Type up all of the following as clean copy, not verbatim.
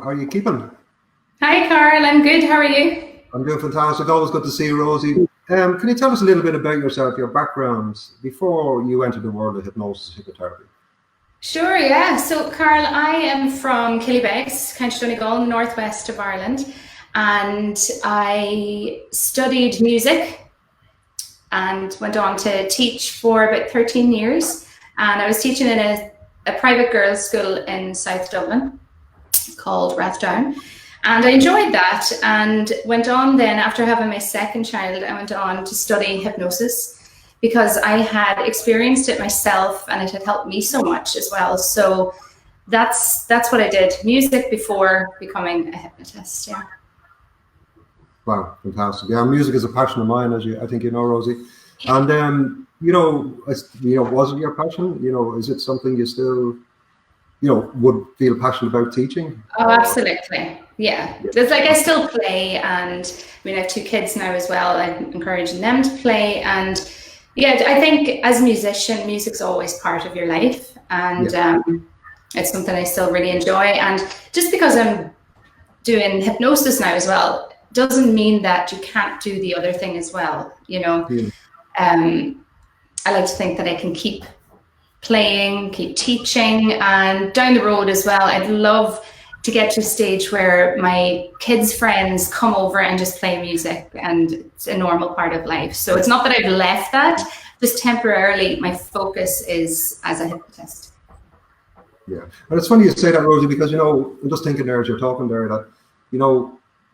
How are you keeping? Hi, Karl. I'm good. How are you? I'm doing fantastic. Always good to see you, Rosie. Can you tell us a little bit about yourself, your background, before you entered the world of hypnosis, hypnotherapy? Sure, yeah. So, Karl, I am from Killybegs, County Donegal, northwest of Ireland, and I studied music and went on to teach for about 13 years. And I was teaching in a private girls' school in South Dublin called Rathdown. And I enjoyed that and went on then, after having my second child, I went on to study hypnosis because I had experienced it myself and it had helped me so much as well. So that's what I did, music before becoming a hypnotist, yeah. Wow, fantastic. Yeah, music is a passion of mine, as I think you know, Rosie. And, was it your passion? Is it something you still, would feel passionate about teaching? Oh, absolutely. Yeah. It's like I still play, and I mean, I have two kids now as well. I'm encouraging them to play. And yeah, I think as a musician, music's always part of your life. And it's something I still really enjoy. And just because I'm doing hypnosis now as well, doesn't mean that you can't do the other thing as well. I like to think that I can keep playing, keep teaching, and down the road as well, I'd love to get to a stage where my kids' friends come over and just play music, and it's a normal part of life. So it's not that I've left that, just temporarily my focus is as a hypnotist. Yeah, and it's funny you say that, Rosie, because I'm just thinking there as you're talking there that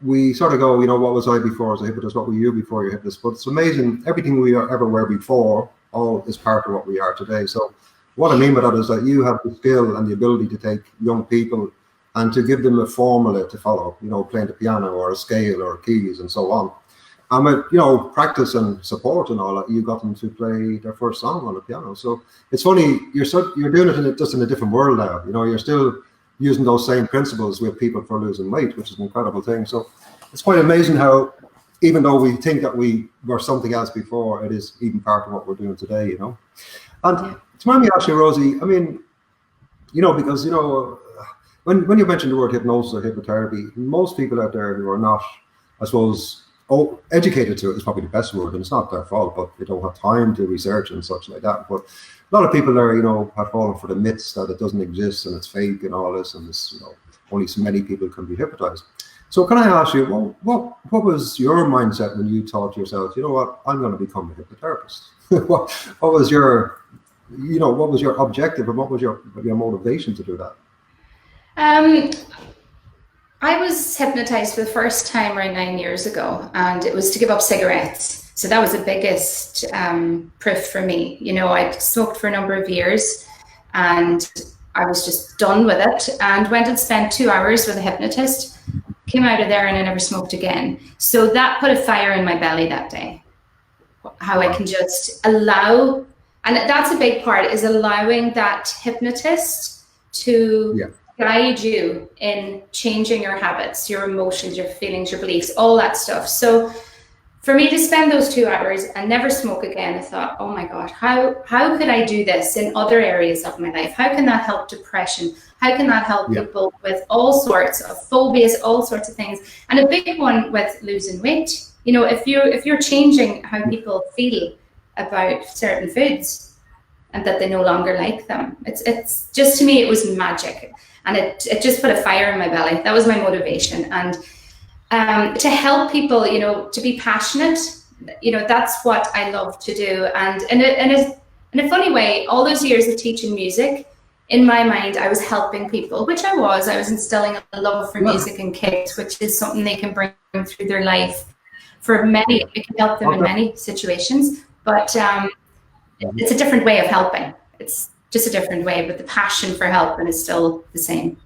we sort of go, what was I before as a hypnotist, what were you before you're a hypnotist? But it's amazing, everything we ever were before all is part of what we are today. So what I mean by that is that you have the skill and the ability to take young people and to give them a formula to follow, playing the piano or a scale or keys and so on. And with, practice and support and all that, you got them to play their first song on the piano. So it's funny, you're doing it just in a different world now. You're still using those same principles with people for losing weight, which is an incredible thing. So it's quite amazing how, even though we think that we were something else before, it is even part of what we're doing today, And let me ask you, Rosie, I mean, because, when you mention the word hypnosis or hypnotherapy, most people out there who are not, I suppose, educated to it is probably the best word, and it's not their fault, but they don't have time to research and such like that. But a lot of people there, have fallen for the myths that it doesn't exist and it's fake and all this, and this, only so many people can be hypnotized. So can I ask you, what was your mindset when you thought to yourself, I'm going to become a hypnotherapist? what was your objective, and what was your motivation to do that? I was hypnotized for the first time around 9 years ago, and it was to give up cigarettes. So that was the biggest proof for me. I'd smoked for a number of years and I was just done with it, and went and spent 2 hours with a hypnotist, came out of there, and I never smoked again. So that put a fire in my belly that day. How I can just allow, and that's a big part, is allowing that hypnotist to guide you in changing your habits, your emotions, your feelings, your beliefs, all that stuff. So for me to spend those 2 hours and never smoke again, I thought, oh my God, how could I do this in other areas of my life? How can that help depression? How can that help people with all sorts of phobias, all sorts of things? And a big one with losing weight. If you're changing how people feel about certain foods and that they no longer like them, it's just, to me, it was magic. And it just put a fire in my belly. That was my motivation. And to help people, to be passionate, that's what I love to do. And in a funny way, all those years of teaching music, in my mind, I was helping people, which I was instilling a love for music in kids, which is something they can bring through their life. For many, it can help them in many situations, but it's a different way of helping. It's just a different way, but the passion for helping is still the same.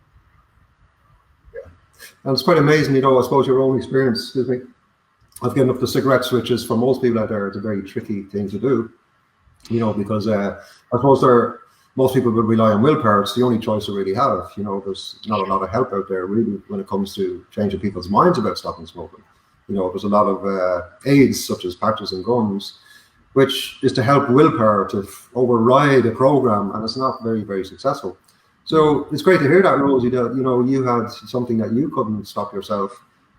And it's quite amazing, I suppose your own experience, of getting up the cigarette switches, for most people out there, it's a very tricky thing to do, because I suppose most people would rely on willpower. It's the only choice they really have. There's not a lot of help out there really when it comes to changing people's minds about stopping smoking. There's a lot of aids such as patches and gums, which is to help willpower to override a program, and it's not very, very successful. So it's great to hear that, Rosie, that, you know, you had something that you couldn't stop yourself,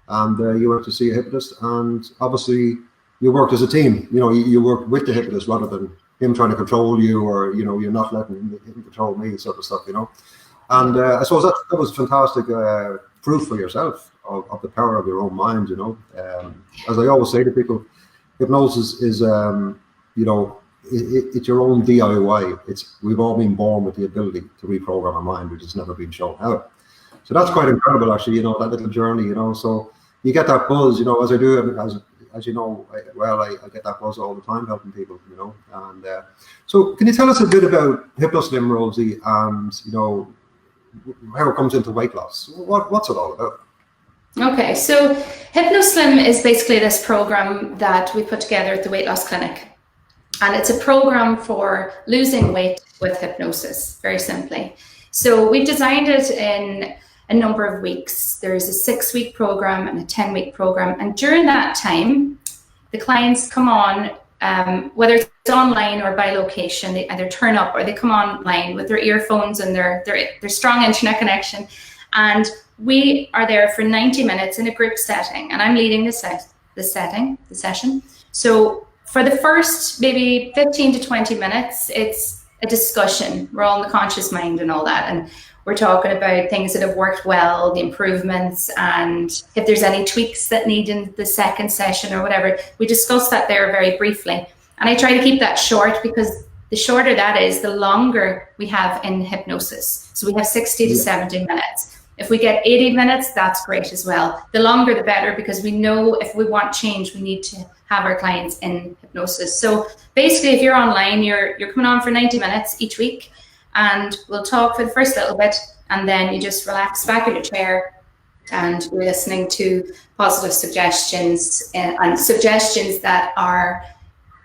and you went to see a hypnotist, and obviously you worked as a team. You know, you worked with the hypnotist rather than him trying to control you, or, you know, you're not letting him control me, sort of stuff, you know. And I suppose that was fantastic proof for yourself of the power of your own mind, you know. As I always say to people, hypnosis is, you know, it's your own DIY. We've all been born with the ability to reprogram our mind, which has never been shown how. So that's quite incredible, actually, you know, that little journey, you know. So you get that buzz, you know, as I do, as you know, I get that buzz all the time helping people, you know. And so can you tell us a bit about HypnoSlim, Rosie, and, you know, how it comes into weight loss? What's it all about? Okay, so HypnoSlim is basically this program that we put together at the Weight Loss Clinic. And it's a program for losing weight with hypnosis, very simply. So we've designed it in a number of weeks. There's a 6-week program and a 10-week program. And during that time, the clients come on, whether it's online or by location, they either turn up or they come online with their earphones and their strong internet connection. And we are there for 90 minutes in a group setting. And I'm leading the session. So for the first maybe 15 to 20 minutes, it's a discussion. We're all in the conscious mind and all that. And we're talking about things that have worked well, the improvements, and if there's any tweaks that need in the second session or whatever. We discuss that there very briefly. And I try to keep that short, because the shorter that is, the longer we have in hypnosis. So we have 60 to 70 minutes. If we get 80 minutes, that's great as well. The longer the better, because we know if we want change, we need to have our clients in hypnosis. So basically, if you're online, you're coming on for 90 minutes each week, and we'll talk for the first little bit, and then you just relax back in your chair, and we're listening to positive suggestions and suggestions that are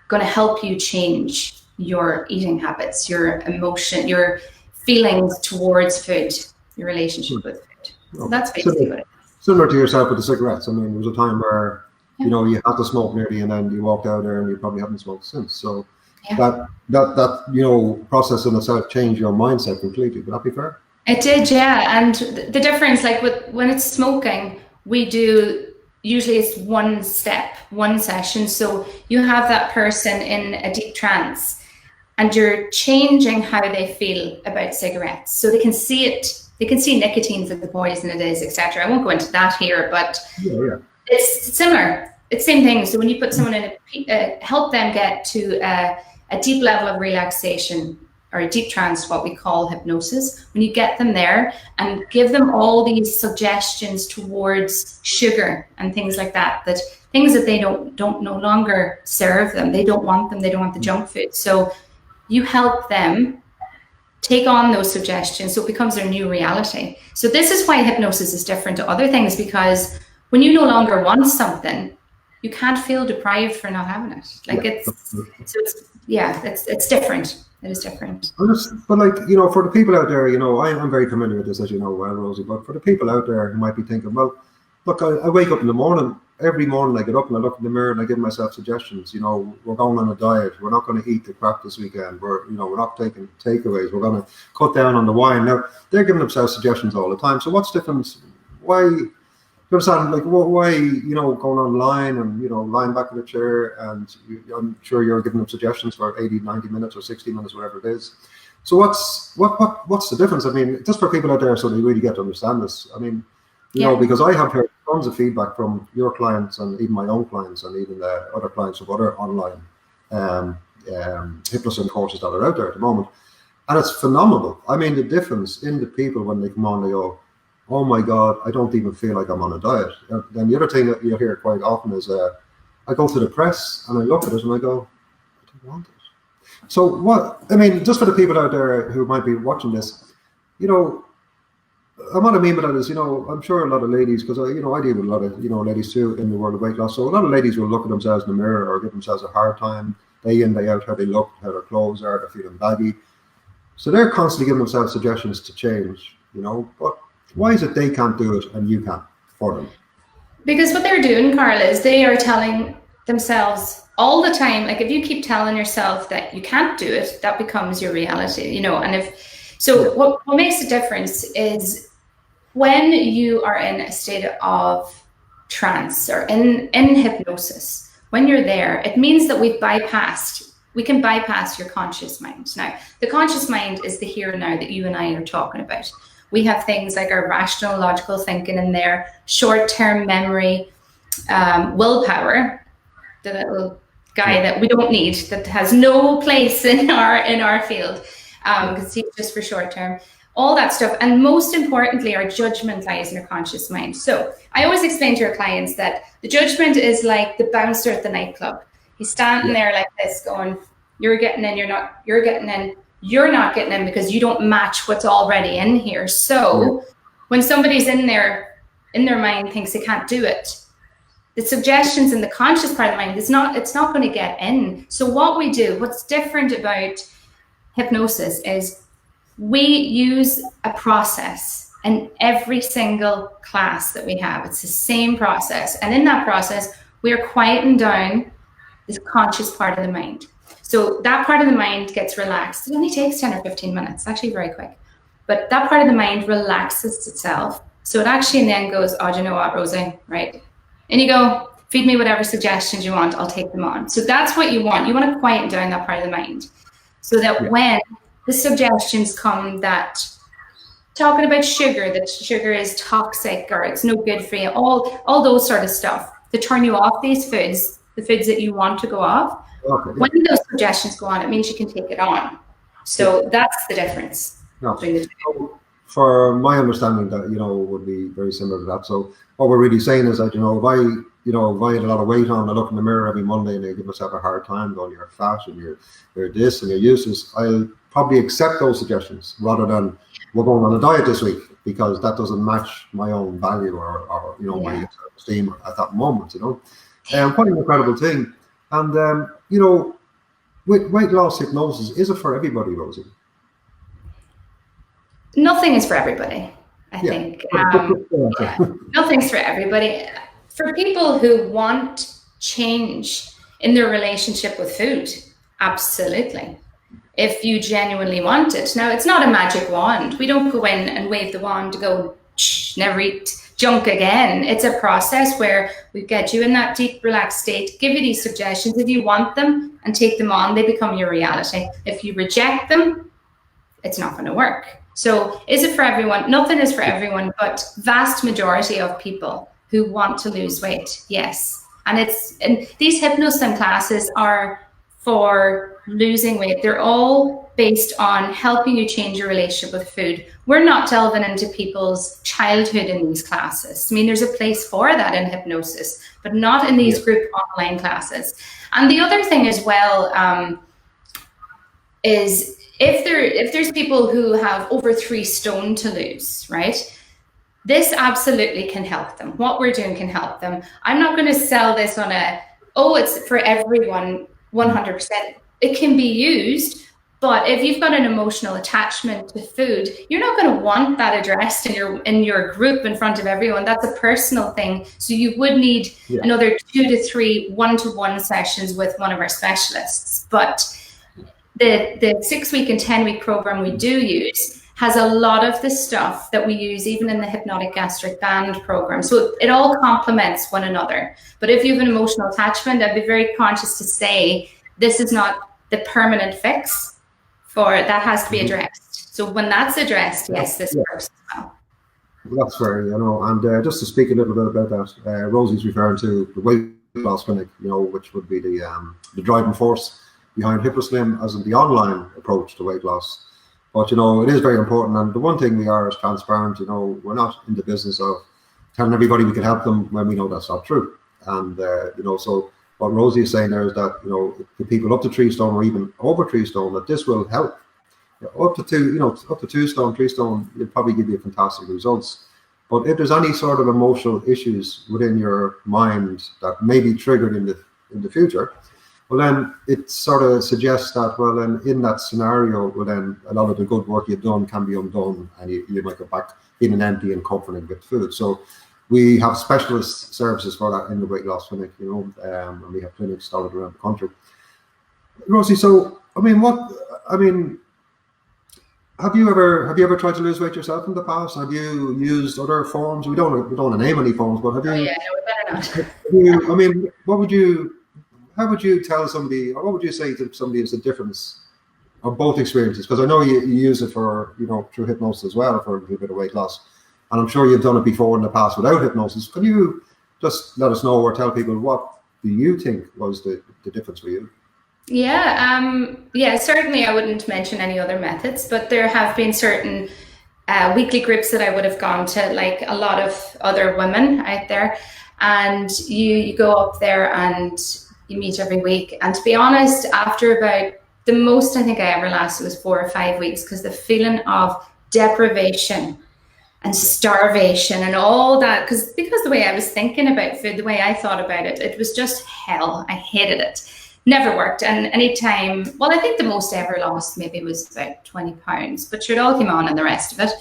going to help you change your eating habits, your emotion, your feelings towards food, your relationship with food. So that's basically what it is. Similar to yourself with the cigarettes. I mean, there was a time where, you know, you had to smoke nearly, and then you walked out there and you probably haven't smoked since. So that you know, process in itself changed your mindset completely. Would that be fair? It did, yeah. And the difference, like when it's smoking, we do, usually it's one step, one session. So you have that person in a deep trance, and you're changing how they feel about cigarettes. So they can see it. They can see nicotine for the poison it is, etc. I won't go into that here, but it's similar. It's the same thing. So when you put someone in help them get to a deep level of relaxation, or a deep trance, what we call hypnosis, when you get them there and give them all these suggestions towards sugar and things like that, things that they don't no longer serve them. They don't want them. They don't want the junk food. So you help them take on those suggestions, so it becomes their new reality. So this is why hypnosis is different to other things, because when you no longer want something, you can't feel deprived for not having it. Like it's different. It is different. But like, you know, for the people out there, you know, I'm very familiar with this, as you know well, Rosie, but for the people out there who might be thinking, well, look, I wake up in the morning, every morning I get up and I look in the mirror and I give myself suggestions. You know, we're going on a diet. We're not going to eat the crap this weekend. We're not taking takeaways. We're going to cut down on the wine. Now, they're giving themselves suggestions all the time. So what's different? Why, you understand, like, why, you know, going online and, you know, lying back in the chair, and I'm sure you're giving them suggestions for 80, 90 minutes or 60 minutes, whatever it is. So what's the difference? I mean, just for people out there so they really get to understand this. I mean, you know, because I have heard tons of feedback from your clients and even my own clients and even other clients of other online hypnosis courses that are out there at the moment. And it's phenomenal. I mean, the difference in the people when they come on, they go, oh my God, I don't even feel like I'm on a diet. And then the other thing that you hear quite often is I go to the press and I look at it and I go, I don't want it. So what, I mean, just for the people out there who might be watching this, you know, and what I mean by that is, you know, I'm sure a lot of ladies, because I deal with a lot of, you know, ladies too in the world of weight loss. So a lot of ladies will look at themselves in the mirror or give themselves a hard time day in, day out, how they look, how their clothes are, they're feeling baggy. So they're constantly giving themselves suggestions to change, you know, but why is it they can't do it and you can't for them? Because what they're doing, Karl, is they are telling themselves all the time, like if you keep telling yourself that you can't do it, that becomes your reality, you know. And if So what makes a difference is when you are in a state of trance or in hypnosis, when you're there, it means that we can bypass your conscious mind. Now, the conscious mind is the here and now that you and I are talking about. We have things like our rational, logical thinking in there, short-term memory, willpower, the little guy that we don't need, that has no place in our field, because he's just for short-term. All that stuff, and most importantly, our judgment lies in our conscious mind. So I always explain to our clients that the judgment is like the bouncer at the nightclub. He's standing there like this, going, "You're getting in, you're getting in, you're not getting in because you don't match what's already in here." So when somebody's in their mind thinks they can't do it, the suggestions in the conscious part of the mind it's not going to get in. So what we do, what's different about hypnosis is we use a process in every single class that we have. It's the same process. And in that process, we are quieting down this conscious part of the mind. So that part of the mind gets relaxed. It only takes 10 or 15 minutes, actually very quick. But that part of the mind relaxes itself. So it actually then goes, "Oh, do you know what, Rosie? Right. And you go, feed me whatever suggestions you want. I'll take them on." So that's what you want. You want to quieten down that part of the mind so that when the suggestions come that talking about sugar, that sugar is toxic or it's no good for you, all those sort of stuff to turn you off these foods, the foods that you want to go off. When those suggestions go on, it means you can take it on. So that's the difference between the two. For my understanding, that would be very similar to that. So what we're really saying is that if I had a lot of weight on, I look in the mirror every Monday and I give myself a hard time going, "You're fat and you're this and you're useless," I'll probably accept those suggestions rather than "We're going on a diet this week," because that doesn't match my own value or my esteem at that moment. Quite an incredible thing. And with weight loss hypnosis, is it for everybody, Rosie? Nothing is for everybody, I think. Nothing's for everybody. For people who want change in their relationship with food, absolutely. If you genuinely want it. Now, it's not a magic wand. We don't go in and wave the wand to go, never eat junk again. It's a process where we get you in that deep, relaxed state, give you these suggestions. If you want them and take them on, they become your reality. If you reject them, it's not going to work. So is it for everyone? Nothing is for everyone, but vast majority of people who want to lose weight, yes. And these hypnosis classes are for losing weight. They're all based on helping you change your relationship with food. We're not delving into people's childhood in these classes. I mean, there's a place for that in hypnosis, but not in these group online classes. And the other thing as well is if there's people who have over 3 stone to lose, right? This absolutely can help them. What we're doing can help them. I'm not going to sell this on it's for everyone 100%. It can be used, but if you've got an emotional attachment to food, you're not going to want that addressed in your group in front of everyone. That's a personal thing. So you would need another 2 to 3 one-to-one sessions with one of our specialists. But the 6-week and 10-week program we do use has a lot of the stuff that we use even in the hypnotic gastric band program. So it all complements one another. But if you have an emotional attachment, I'd be very conscious to say this is not the permanent fix for it. That has to be addressed. So when that's addressed, yes, this works as well. That's fair, and just to speak a little bit about that, Rosie's referring to the weight loss clinic, which would be the driving force behind HypnoSlim as in the online approach to weight loss. But it is very important, and the one thing we are is transparent. We're not in the business of telling everybody we can help them when we know that's not true. And so what Rosie is saying there is that the people up to 3 stone or even over 3 stone, that this will help. Up to 2 stone, 3 stone, it'll probably give you fantastic results. But if there's any sort of emotional issues within your mind that may be triggered in the future, well, then it sort of suggests that, well, then in that scenario, well, then a lot of the good work you've done can be undone, and you might go back feeling empty and comforted with food. So we have specialist services for that in the weight loss clinic, and we have clinics dotted around the country. Rosie, so I mean, have you ever tried to lose weight yourself in the past? Have you used other forms? We don't want to name any forms, but have Oh you? yeah, no, we better not. I mean, how would you tell somebody, or what would you say to somebody is the difference of both experiences? Because I know you use it for, through hypnosis as well for a little bit of weight loss. And I'm sure you've done it before in the past without hypnosis. Can you just let us know or tell people what do you think was the difference for you? Yeah, certainly I wouldn't mention any other methods, but there have been certain weekly groups that I would have gone to, like a lot of other women out there. And you go up there and you meet every week. And to be honest, after about the most I think I ever lasted was 4 or 5 weeks, because the feeling of deprivation and starvation and all that, because the way I was thinking about food, the way I thought about it, it was just hell. I hated it. Never worked. And anytime, well, I think the most I ever lost maybe was about 20 pounds, but sure, it all came on and the rest of it.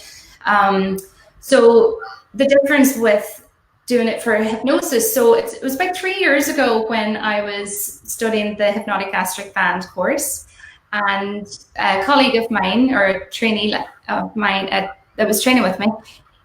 So the difference with doing it for hypnosis, so it was about 3 years ago when I was studying the hypnotic gastric band course, and a colleague of mine, or a trainee of mine that was training with me,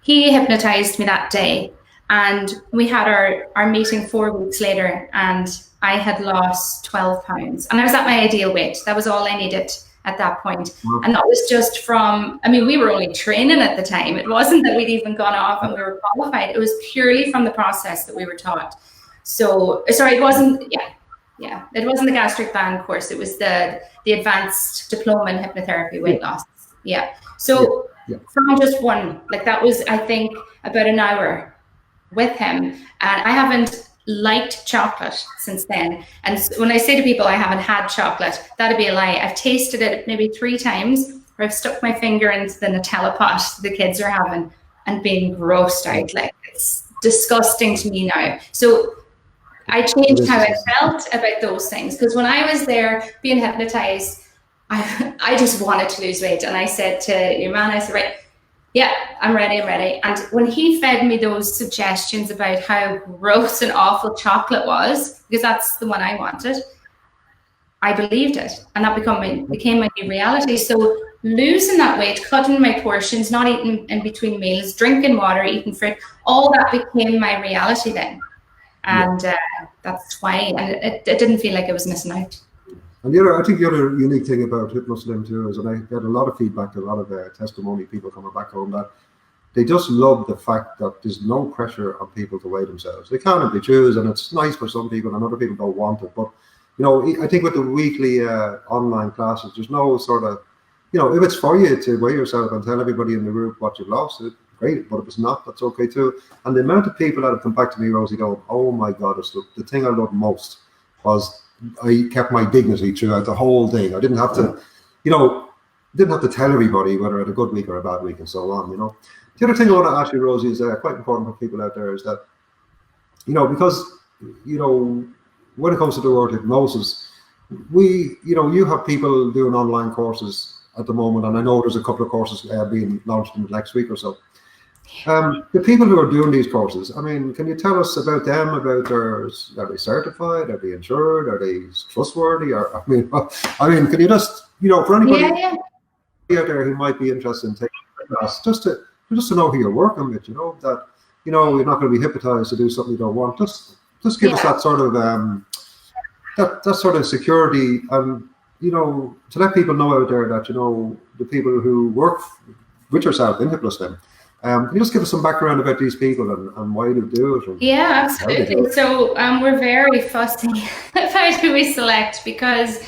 he hypnotized me that day, and we had our meeting 4 weeks later, and I had lost 12 pounds, and I was at my ideal weight. That was all I needed at that point. And that was just from, I mean, we were only training at the time. It wasn't that we'd even gone off and we were qualified. It was purely from the process that we were taught. So, sorry, it wasn't the gastric band course. It was the advanced diploma in hypnotherapy weight loss. Yeah. So from just one, like that was, I think, about an hour with him. And I haven't liked chocolate since then. And when I say to people I haven't had chocolate, that'd be a lie. I've tasted it maybe 3 times, or I've stuck my finger into the Nutella pot the kids are having and being grossed out. Like, it's disgusting to me now. So I changed how I felt about those things, because when I was there being hypnotized, I just wanted to lose weight. And I said to your man, I said, right, yeah, I'm ready. And when he fed me those suggestions about how gross and awful chocolate was, because that's the one I wanted, I believed it. And that became my new reality. So losing that weight, cutting my portions, not eating in between meals, drinking water, eating fruit, all that became my reality then. And that's why, and it didn't feel like I was missing out. And I think the other unique thing about Hypnoslim too is, and I get a lot of feedback, a lot of testimony, people coming back home, that they just love the fact that there's no pressure on people to weigh themselves. They can if they choose, and it's nice for some people, and other people don't want it. But I think with the weekly online classes, there's no sort of, if it's for you to weigh yourself and tell everybody in the group what you've lost, it's great. But if it's not, that's okay too. And the amount of people that have come back to me, Rosie, going, "Oh my God, it's the thing I loved most was I kept my dignity throughout the whole thing. I didn't have to, tell everybody whether I had a good week or a bad week and so on, The other thing I want to ask you, Rosie, is quite important for people out there, is that, because, when it comes to the word hypnosis, you have people doing online courses at the moment, and I know there's a couple of courses being launched in the next week or so. The people who are doing these courses, I mean, can you tell us about them? Are they certified? Are they insured? Are they trustworthy? Or I mean, can you just, for anybody out there who might be interested in taking the class, just to know who you're working with, that you're not going to be hypnotized to do something you don't want. Just give us that sort of that sort of security, and to let people know out there that the people who work with yourself in Hypnoslim. Can you just give us some background about these people and why they do it? Yeah, absolutely. So we're very fussy about who we select, because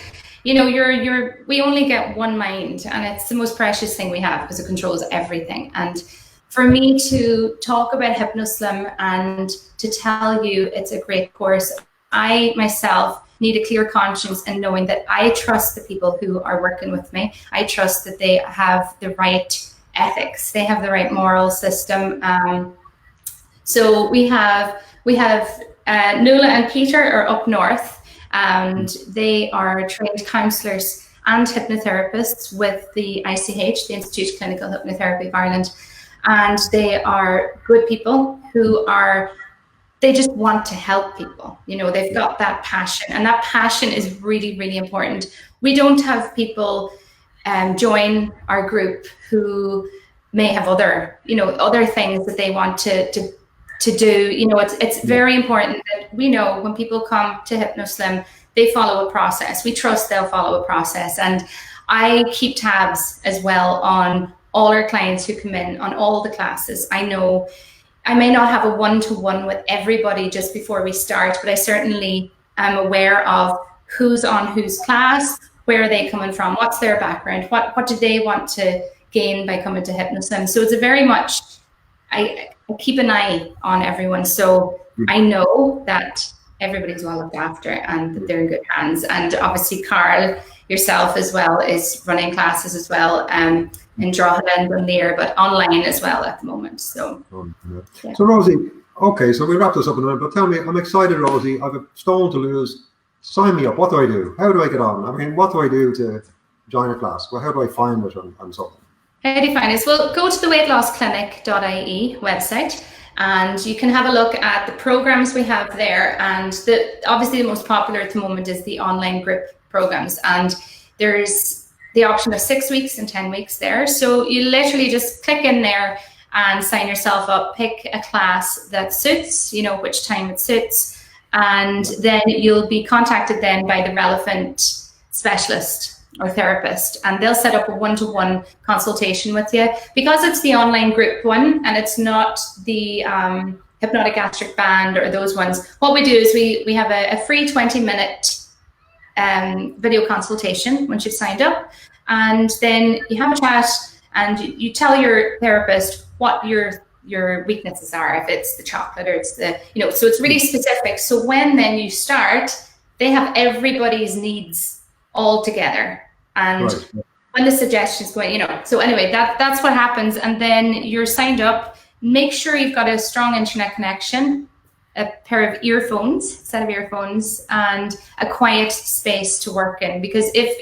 we only get one mind, and it's the most precious thing we have because it controls everything. And for me to talk about Hypnoslim and to tell you it's a great course, I myself need a clear conscience in knowing that I trust the people who are working with me. I trust that they have the right ethics, they have the right moral system. So we have Nuala and Peter are up north, and they are trained counsellors and hypnotherapists with the ICH, the Institute of Clinical Hypnotherapy of Ireland, and they are good people they just want to help people. They've got that passion, and that passion is really, really important. We don't have people join our group who may have other things that they want to do. It's very important that we know when people come to HypnoSlim, they follow a process. We trust they'll follow a process. And I keep tabs as well on all our clients who come in on all the classes. I know I may not have a one-to-one with everybody just before we start, but I certainly am aware of who's on whose class, where are they coming from, what's their background, what do they want to gain by coming to HypnoSlim. So it's a very much, I keep an eye on everyone. So I know that everybody's well looked after and that they're in good hands. And obviously Karl, yourself as well, is running classes as well in Drogheda and Dunleer, but online as well at the moment. So, yeah. So Rosie, okay, so we wrap this up in a minute, but tell me, I'm excited, Rosie. I've a stone to lose. Sign me up. What do I do? How do I get on? I mean, what do I do to join a class? Well, how do I find it and so on? How do you find us? Well, go to the weightlossclinic.ie website and you can have a look at the programs we have there. And obviously the most popular at the moment is the online group programs. And there's the option of 6 weeks and 10 weeks there. So you literally just click in there and sign yourself up, pick a class that suits, which time it suits. And then you'll be contacted then by the relevant specialist or therapist, and they'll set up a one-to-one consultation with you. Because it's the online group one and it's not the hypnotic gastric band or those ones, what we do is we have a free 20-minute video consultation once you've signed up, and then you have a chat and you tell your therapist what your weaknesses are, if it's the chocolate or it's the, so it's really specific. So when then you start, they have everybody's needs all together. And when the suggestions go in, so anyway, that's what happens. And then you're signed up. Make sure you've got a strong internet connection, a pair of earphones, set of earphones, and a quiet space to work in. Because if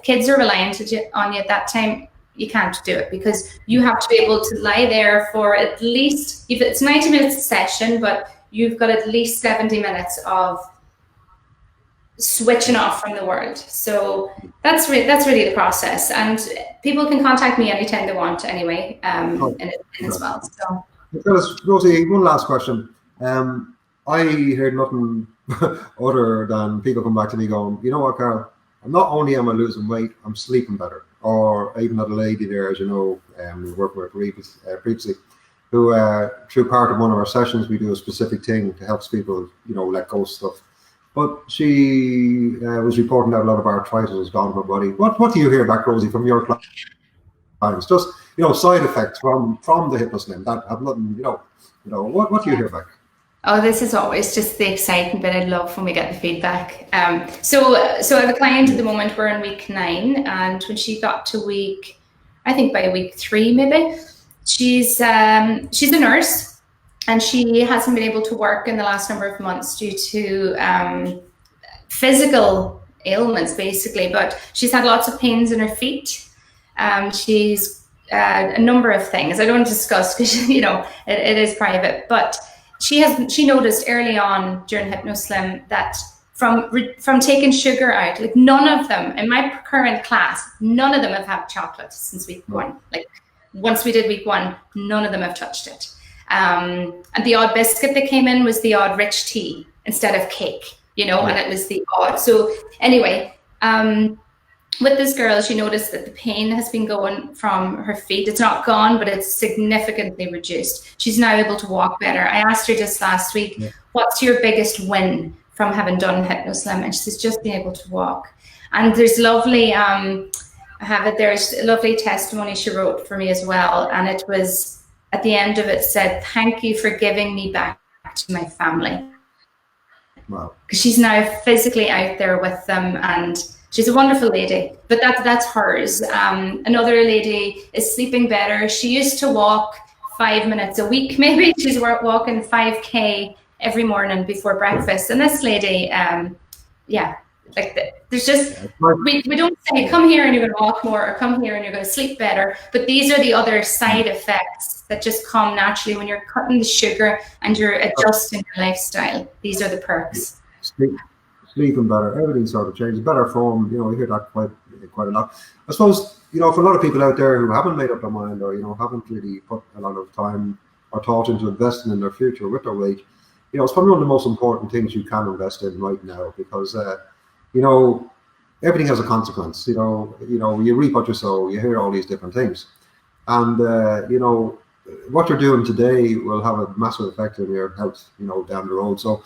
kids are reliant on you at that time, you can't do it, because you have to be able to lie there for at least, if it's 90 minutes a session, but you've got at least 70 minutes of switching off from the world. So that's really the process, and people can contact me anytime they want anyway, as well. So Rosie, one last question. I heard nothing other than people come back to me going, you know what, Karl, not only am I losing weight, I'm sleeping better. Or I even had a lady there, as you know, we worked with previously, who through part of one of our sessions, we do a specific thing to help people, let go of stuff. But she was reporting that a lot of arthritis was gone from her body. What do you hear back, Rosie, from your clients? Just, side effects from the HypnoSlim that have nothing, what do you hear back? Oh, this is always just the exciting bit I love when we get the feedback. So I have a client at the moment, we're in week 9, and when she got to by week 3 maybe, she's a nurse. And she hasn't been able to work in the last number of months due to physical ailments, basically. But she's had lots of pains in her feet. She's a number of things I don't discuss because it is private. But she noticed early on during HypnoSlim that from taking sugar out, like none of them in my current class, none of them have had chocolate since week 1. Like once we did week 1, none of them have touched it. And the odd biscuit that came in was the odd rich tea instead of cake, and it was the odd. So anyway, with this girl, she noticed that the pain has been going from her feet. It's not gone, but it's significantly reduced. She's now able to walk better. I asked her just last week, what's your biggest win from having done HypnoSlim? And she says, just being able to walk. And there's lovely, there's a lovely testimony she wrote for me as well. And it was, at the end of it said, thank you for giving me back to my family. Wow. Because she's now physically out there with them, and she's a wonderful lady, but that's hers. Another lady is sleeping better. She used to walk 5 minutes a week, maybe. She's walking 5K every morning before breakfast. And this lady, there's just, we don't say, come here and you're going to walk more, or come here and you're going to sleep better. But these are the other side effects that just come naturally when you're cutting the sugar and you're adjusting your lifestyle. These are the perks. Sleeping better, everything sort of changes. Better form, you hear that quite quite a lot. I suppose, you know, for a lot of people out there who haven't made up their mind, or, you know, haven't really put a lot of time or thought into investing in their future with their weight, you know, it's probably one of the most important things you can invest in right now, because, you know, everything has a consequence. You know, you reap what you sow. You hear all these different things, and you know, what you're doing today will have a massive effect on your health, you know, down the road. So,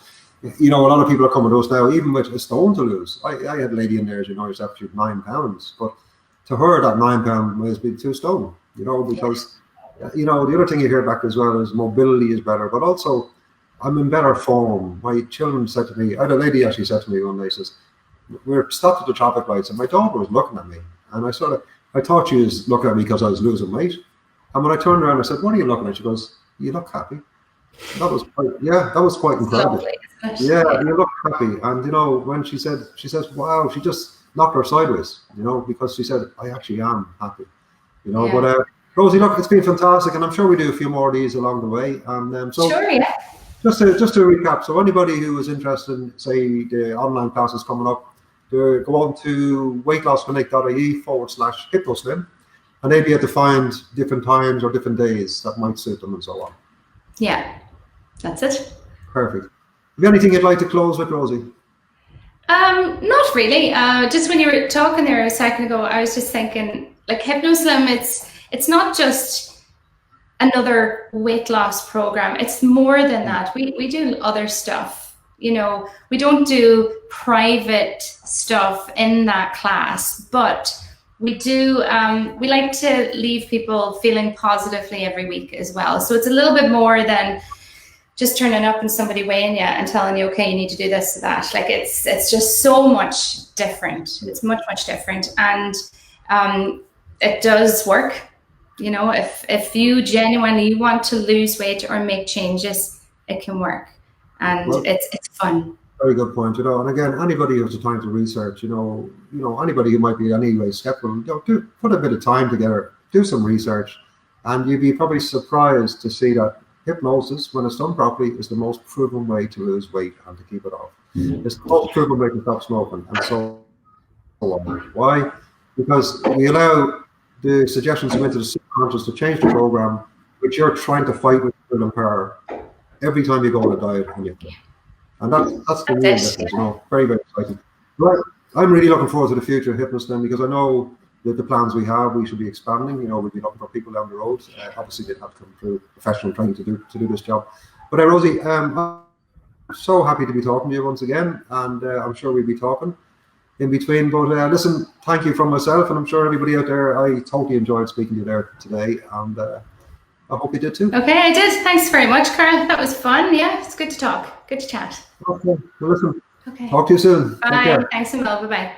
you know, a lot of people are coming to us now, even with a stone to lose. I had a lady in there, as you know yourself, she had 9 pounds, but to her, that 9 pound may be 2 stone, you know, because, you know, the other thing you hear back as well is mobility is better, but also I'm in better form. My children said to me, I had a lady actually said to me one day, says, we're stopped at the traffic lights, and my daughter was looking at me, and I thought she was looking at me because I was losing weight. And when I turned around, I said, "What are you looking at?" She goes, "You look happy." That was quite incredible. Lovely, yeah, you look happy. And you know, when she says, "Wow," she just knocked her sideways, you know, because she said, "I actually am happy," you know. But Rosie, look, it's been fantastic, and I'm sure we do a few more of these along the way. And so, sure, yeah. Just to recap, so anybody who is interested in, say, the online classes coming up, go on to weightlossconnect.ie/hypnoslim, and they'll be able to find different times or different days that might suit them and so on. Yeah, that's it. Perfect. Have you anything you'd like to close with, Rosie? Not really. Just when you were talking there a second ago, I was just thinking, like, Hypnoslim, it's not just another weight loss program. It's more than that. We do other stuff. You know, we don't do private stuff in that class, but we do. We like to leave people feeling positively every week as well. So it's a little bit more than just turning up and somebody weighing you and telling you, okay, you need to do this or that. Like, it's just so much different. It's much different, and it does work. You know, if you genuinely want to lose weight or make changes, it can work, and well, it's fun. Very good point. You know, and again, anybody who has the time to research, you know, anybody who might be anyway skeptical, you know, put a bit of time together, do some research, and you'd be probably surprised to see that hypnosis, when it's done properly, is the most proven way to lose weight and to keep it off. Mm-hmm. It's the most proven way to stop smoking, and so on. Why? Because we allow the suggestions go into the subconscious to change the program, which you're trying to fight with will and power every time you go on a diet. And that's the real difference, you know. Very, very exciting. Right. I'm really looking forward to the future of Hypnoslim, because I know that the plans we have, we should be expanding. You know, we'll be looking for people down the road. Obviously, they'd have to come through professional training to do this job. But Rosie, I'm so happy to be talking to you once again, and I'm sure we'll be talking in between. But listen, thank you from myself, and I'm sure everybody out there, I totally enjoyed speaking to you there today, and I hope you did too. Okay, I did. Thanks very much, Karl. That was fun. Yeah, it's good to talk. Good to chat. Okay, well, listen. Okay. Talk to you soon. Bye. Thanks a lot. Bye-bye.